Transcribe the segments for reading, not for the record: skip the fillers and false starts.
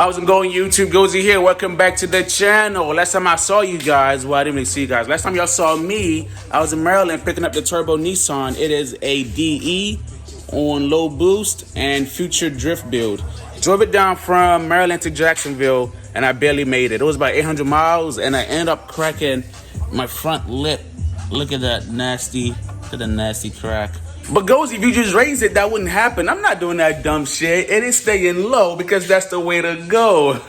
How's it going, YouTube? Gozi here. Welcome back to the channel. Last time I saw you guys, well, I didn't really see you guys. Last time y'all saw me, I was in Maryland picking up the turbo Nissan. It is a DE on low boost and future drift build. Drove it down from Maryland to Jacksonville, and I barely made it. It was about 800 miles, and I ended up cracking my front lip. Look at that nasty, crack. But Gozi, if you just raise it, that wouldn't happen. I'm not doing that dumb shit. It is staying low because that's the way to go.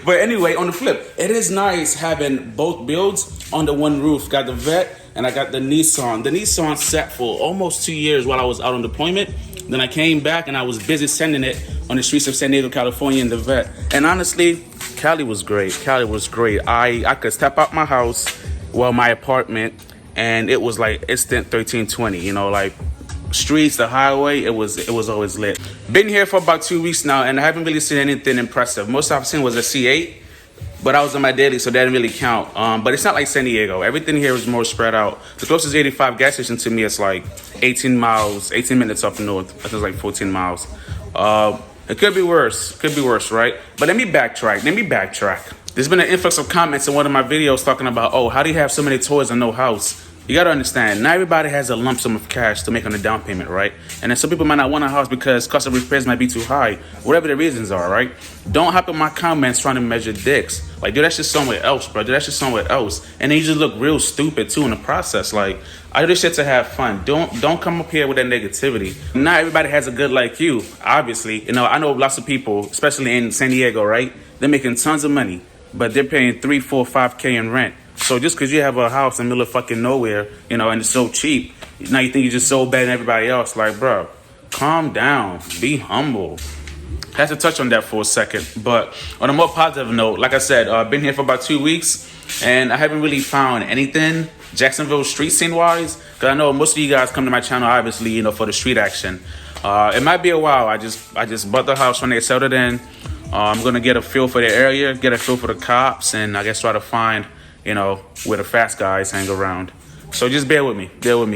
But anyway, on the flip, it is nice having both builds under one roof. Got the Vette and I got the Nissan. The Nissan sat for almost 2 years while I was out on deployment. Then I came back and I was busy sending it on the streets of San Diego, California in the Vette. And honestly, Cali was great. Cali was great. I could step out my house, well, my apartment, and it was like instant 1320, you know, like streets, the highway, it was always lit. Been here for about 2 weeks now, and I haven't really seen anything impressive. Most I've seen was a C8, but I was on my daily, so that didn't really count. But it's not like San Diego. Everything here is more spread out. The closest 85 gas station to me is like 18 minutes up north. I think it's like 14 miles. It could be worse. Right? But let me backtrack. There's been an influx of comments in one of my videos talking about, oh, how do you have so many toys and no house? You gotta understand, not everybody has a lump sum of cash to make on a down payment, right? And then some people might not want a house because cost of repairs might be too high, whatever the reasons are, right? Don't hop in my comments trying to measure dicks. Like, do that shit somewhere else, bro. Do that shit somewhere else. And then you just look real stupid too in the process. Like, I do this shit to have fun. Don't come up here with that negativity. Not everybody has a good like you, obviously. You know, I know lots of people, especially in San Diego, right? They're making tons of money, but they're paying 3, 4, 5K in rent. So just because you have a house in the middle of fucking nowhere, you know, and it's so cheap, now you think you're just so better than everybody else. Like, bro, calm down. Be humble. I had to touch on that for a second. But on a more positive note, like I said, I've been here for about 2 weeks, and I haven't really found anything Jacksonville street scene-wise. Because I know most of you guys come to my channel, obviously, you know, for the street action. It might be a while. I just bought the house when they settled in. I'm going to get a feel for the area, get a feel for the cops, and I guess try to find, you know, where the fast guys hang around. So just bear with me.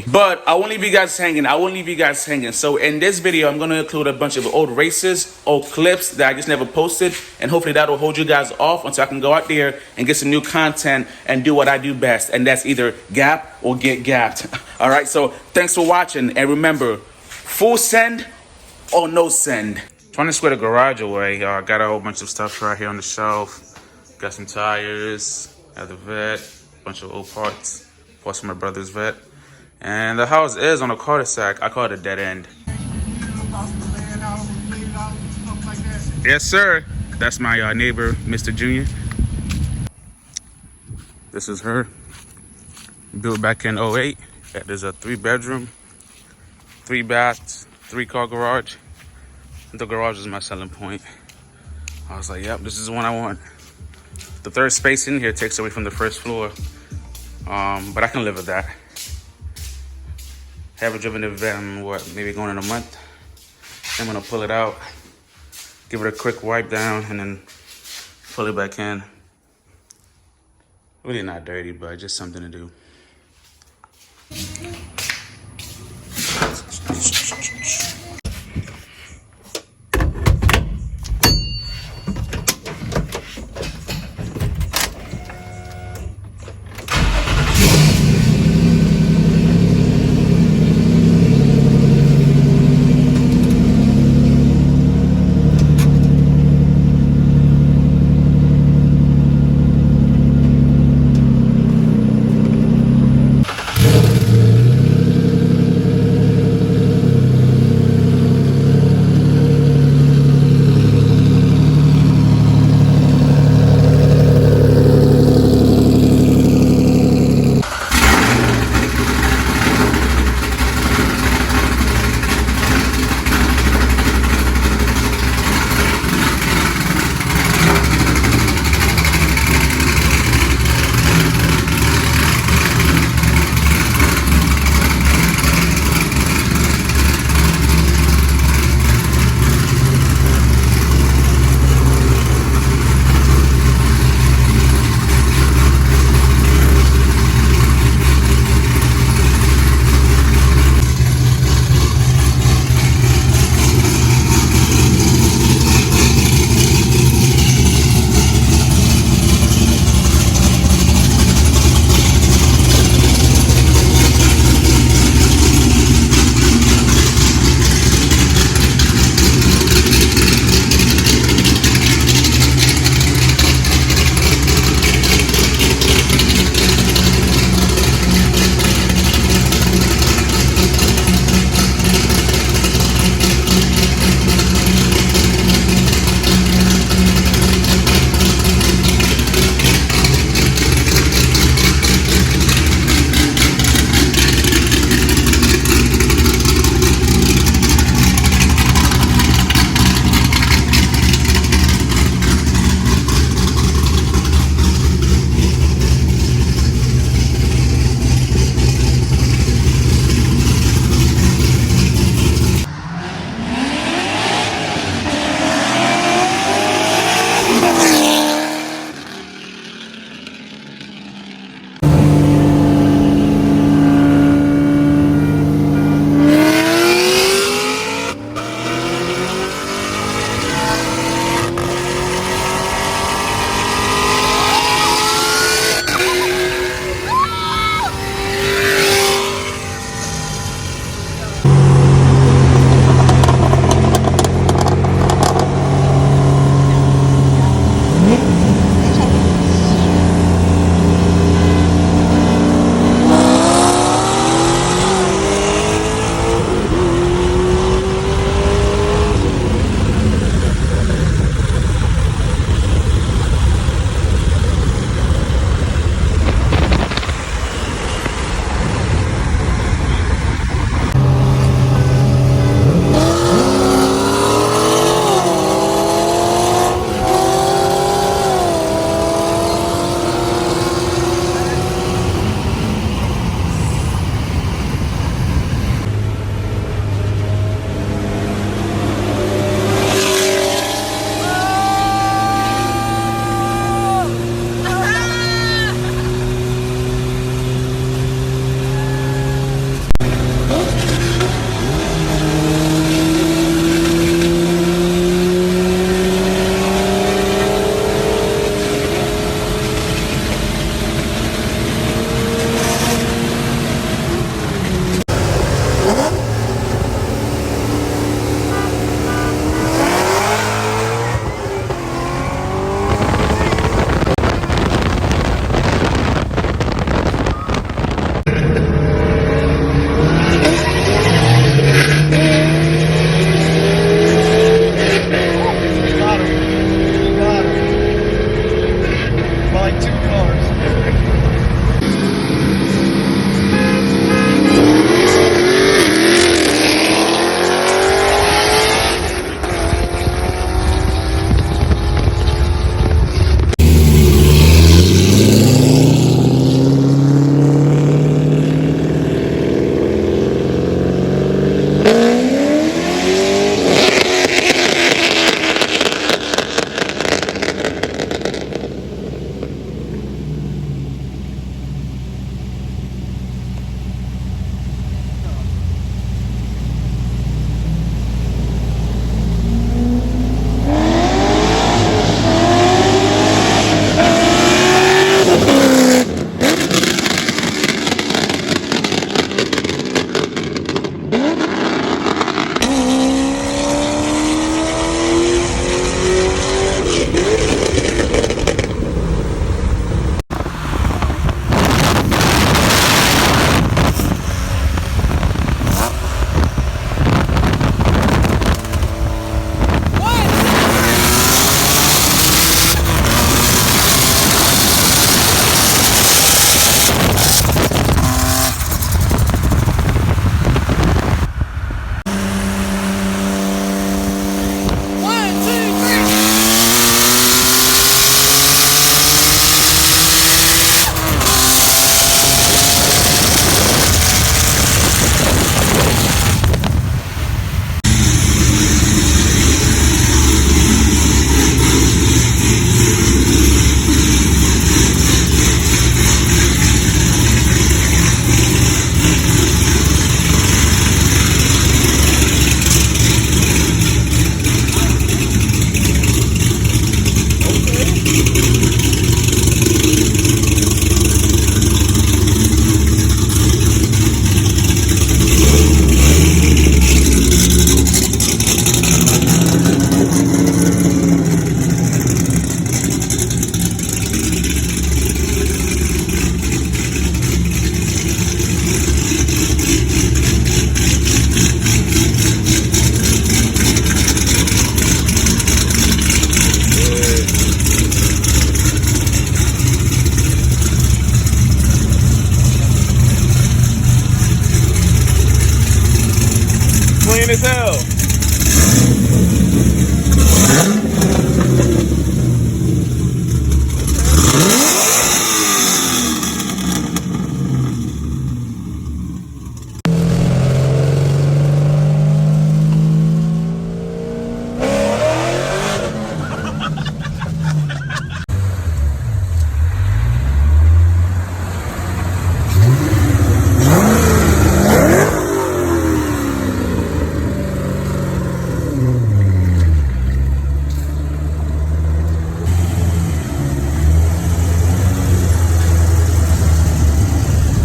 But I won't leave you guys hanging. So in this video, I'm going to include a bunch of old races, old clips that I just never posted. And hopefully that'll hold you guys off until I can go out there and get some new content and do what I do best. And that's either gap or get gapped. All right, so thanks for watching. And remember, full send or no send. Trying to square the garage away. Got a whole bunch of stuff right here on the shelf. Got some tires. Got the Vette, a bunch of old parts, plus my brother's Vette. And the house is on a cul-de-sac. I call it a dead end. Yes, sir. That's my neighbor, Mr. Junior. This is her. Built back in 08. There's a 3-bedroom, 3 baths, 3-car garage. The garage is my selling point. I was like, yep, this is the one I want. The third space in here takes away from the first floor, but I can live with that. Haven't driven the Vette in what, maybe going in a month. I'm gonna pull it out, give it a quick wipe down, and then pull it back in. Really not dirty, but just something to do. clean as hell.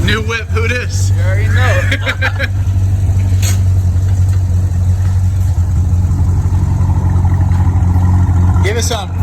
New whip, who this? You already know. Give it some.